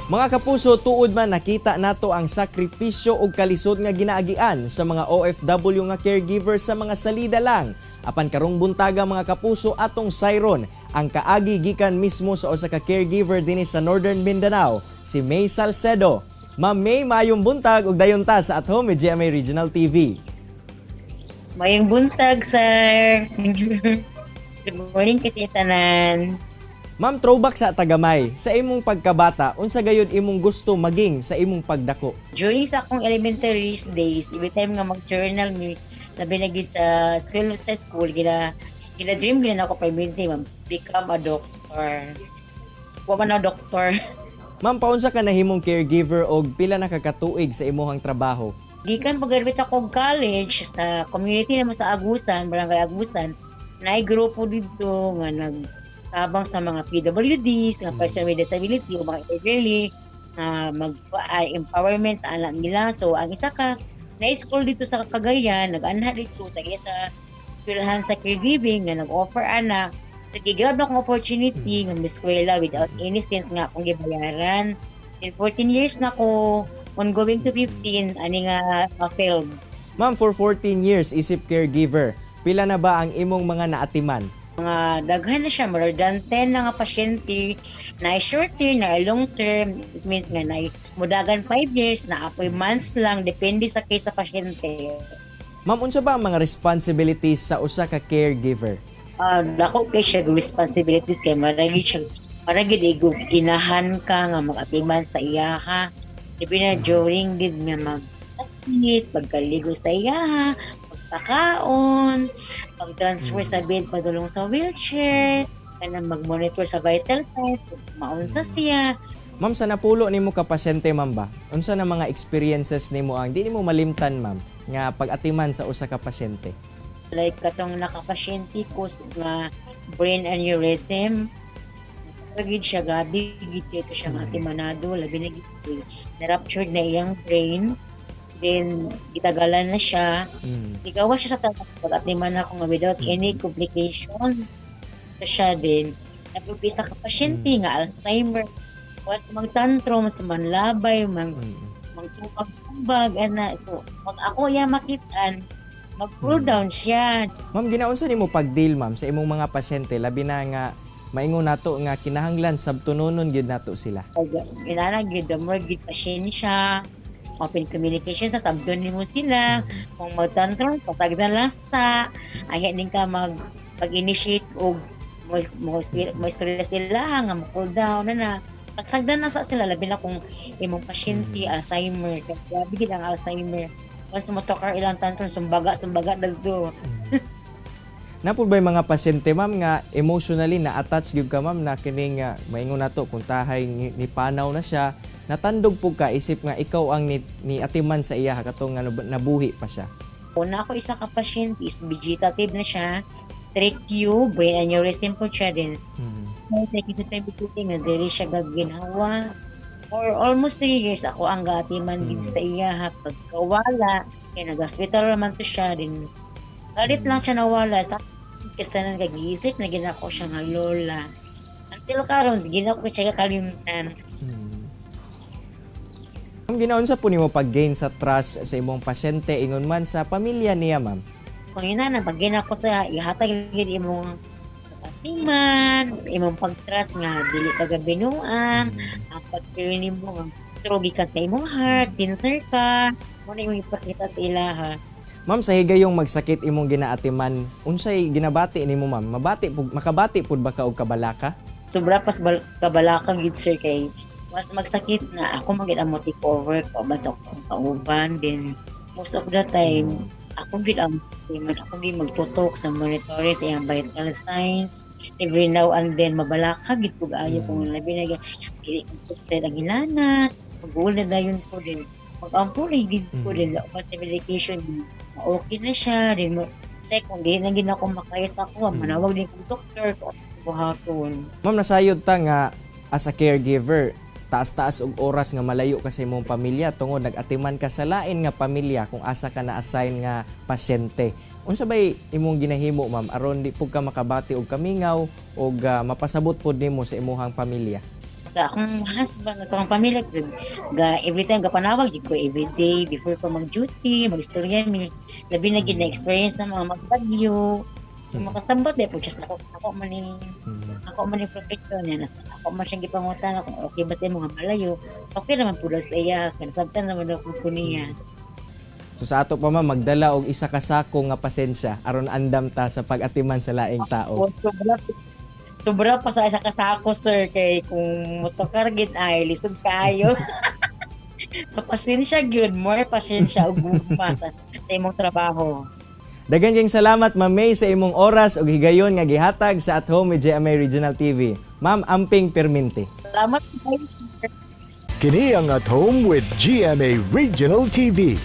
Mga kapuso, tuod man nakita nato ang sakripisyo ug kalisod nga ginaagian sa mga OFW nga caregiver sa mga salida lang. Apan karong buntaga mga kapuso atong sayron ang kaagi gikan mismo sa usa ka caregiver dinhi sa Northern Mindanao, si May Salcedo. Ma'am May, mayong buntag ug dayon ta sa At Home with GMA Regional TV. Mayong buntag, sir. Good morning, kititanan. Ma'am, throwback sa tagamay, sa imong pagkabata, unsa gayud imong gusto maging sa imong pagdako? During sa akong elementary days, every time nga mag-journal mi, labi na gid sa school, gina-dream gina ako permanently, become a doctor. Wa man na doktor. Ma'am, paunsa ka nahimong caregiver og pila na kakatuig sa imong trabaho? Gikan pag-graduate ako og college sa community naman sa Agusan, Barangay Agusan, naay grupo dito nga tabang sa mga PWDs, mga person with disability o mga elderly, mag-empowerment sa anak nila. So, ang isa ka, na-school dito sa Cagayan, nag-anha dito sa isa eskwelahan sa caregiving, nga nag-offer anak. So, gigrab na akong opportunity ng eskwela without any cents nga akong gibayaran. In 14 years na ako, ongoing to 15, ani nga failed. Ma'am, for 14 years isip caregiver, pila na ba ang imong mga naatiman? Mga daghan na siya, more than 10 na nga pasyente, na short term, na long term. It means nga na mudagan 5 years, na apoy months lang, depende sa case sa pasyente. Ma'am, unsa ba ang mga responsibilities sa usa ka caregiver? Dako kay siya responsibilities kay maragid ginahan ka nga mag-atiman sa iya ha. Dibi na during gid nga mag-eat, pagkaligo sa iya ha, pagkakaon, pag-transfer sa bed, padulong sa wheelchair, kanang mag-monitor sa vital signs, maunsa siya. Ma'am, sa napulo nimo ka pasyente, ma'am ba? Unsa na mga experiences nimo ang di nimo malimtan, ma'am, nga pag-atiman sa usa ka pasyente? Like katong nakapasyente ko nga brain aneurysm, pagid siya gabi, gid siya nga timanado, labi na gid na-ruptured na iyang brain. Then, gitagalan na siya. Igawa siya sa pag-atiman na ako nga without any complication. So siya din, nagpupisa ka pasyente nga Alzheimer, mag-tantrum, manlabay, mag-tumbag, so, pag ako yan makitaan, mag-cool down siya. Ma'am, ginaunsa nimo pag-deal, ma'am, sa imong mga pasyente, labi na nga maingon nato nga kinahanglan sabtunonon gyud nato sila. Kinahanglan gyud the more gid pasensya, open communication sa sabton nimo sila. Kung mag-tantrum, patagdan lasta, ayaw din ka mag-initiate og mo stress nila nga ma-cool down na. Pagtagdan na sa sila, labi na kung imong pasyente Alzheimer, kasi labi gid ang Alzheimer. Once mo tokar ilang tantrum, sumbaga dagdo. Napud ba mga pasyente, ma'am, nga emotionally na-attach gyud ka, ma'am, na kining maingon nato kung tahay ni panaw na siya, natandog po ka isip nga ikaw ang ni atiman sa iya katong nga nabuhi pa siya? Una ako isa ka pasyente is vegetative na siya, TRIC-U, brain aneurysm po siya din. Sa kita nga dili siya gaginawa. For almost 3 years ako ang gatiman din sa iya ha, pagkawala, kaya nag-hospital naman to siya din. Galit lang siya nawala, sa kasi nang kag-iisip na ginako siya nga lola. Until karon ginako siya kalimutan. Ang ginaunsa po nimo pag-gain sa trust sa imong pasyente ingon man sa pamilya niya, ma'am? Kung yun na, pag ginako sa ihatag gid imong katiman, imong pag-trust nga dili ka gabinuan, ang pag-feeling mo nga strogi ka sa imong heart, sincere ka, mo na imong ipakita sa ilaha. Ma'am, sa higayong magsakit imong ginaatiman, unsay ginabati nimo, ma'am? Makabati pud ba ka og kabalaka? Sobra pas kabalakang gid sir kay mas magsakit na ako magid ang take over ko batok ang kauban, then most of the time ako gid ang magtutok sa monitoring sa iyang vital signs. Every now and then mabalaka gid pug ayo kung labi na dili ko ang hinanat, pag-uul na dayon ko din. Pag-ampuli gid ko din sa medication, okay na siya din. Second, di na gid ako makayat ako, manawag din kong doktor ko buhaton. Ma'am, nasayod ta nga as a caregiver, taas-taas og oras nga malayo ka sa imong pamilya tungod nag-atiman ka sa lain nga pamilya kung asa ka na-assign nga pasyente. Unsa bay imong ginahimo, ma'am, aron di pug ka makabati og kamingaw og mapasabot pud nimo sa imong pamilya? sa akong husband, sa akong pamilya, every time kapanawag, di ko every day, before ko mag-duty, mag-istorya mi, labi na gid na experience na mga magbagyo. So makasabot po just ako man yung profession yan. Ako man siyang gipangutan kung okay ba tayo mga malayo. Okay naman po sa iya, kanasabtan naman ako po niya. So sa ato pa ma'am, magdala og isa ka sako nga pasensya aron andam ta sa pag-atiman sa laing tao. Sobra pa sa isa kasako, sir, kay kung motokar gid ay lisod kayo. So pasensya gyud, more pasensya ug gugma sa imong trabaho. Daghang kayong salamat Ma'am May sa imong oras ug higayon nga gihatag sa At Home with GMA Regional TV. Ma'am Amping Perminti. Salamat kayo. Kini ang At Home with GMA Regional TV.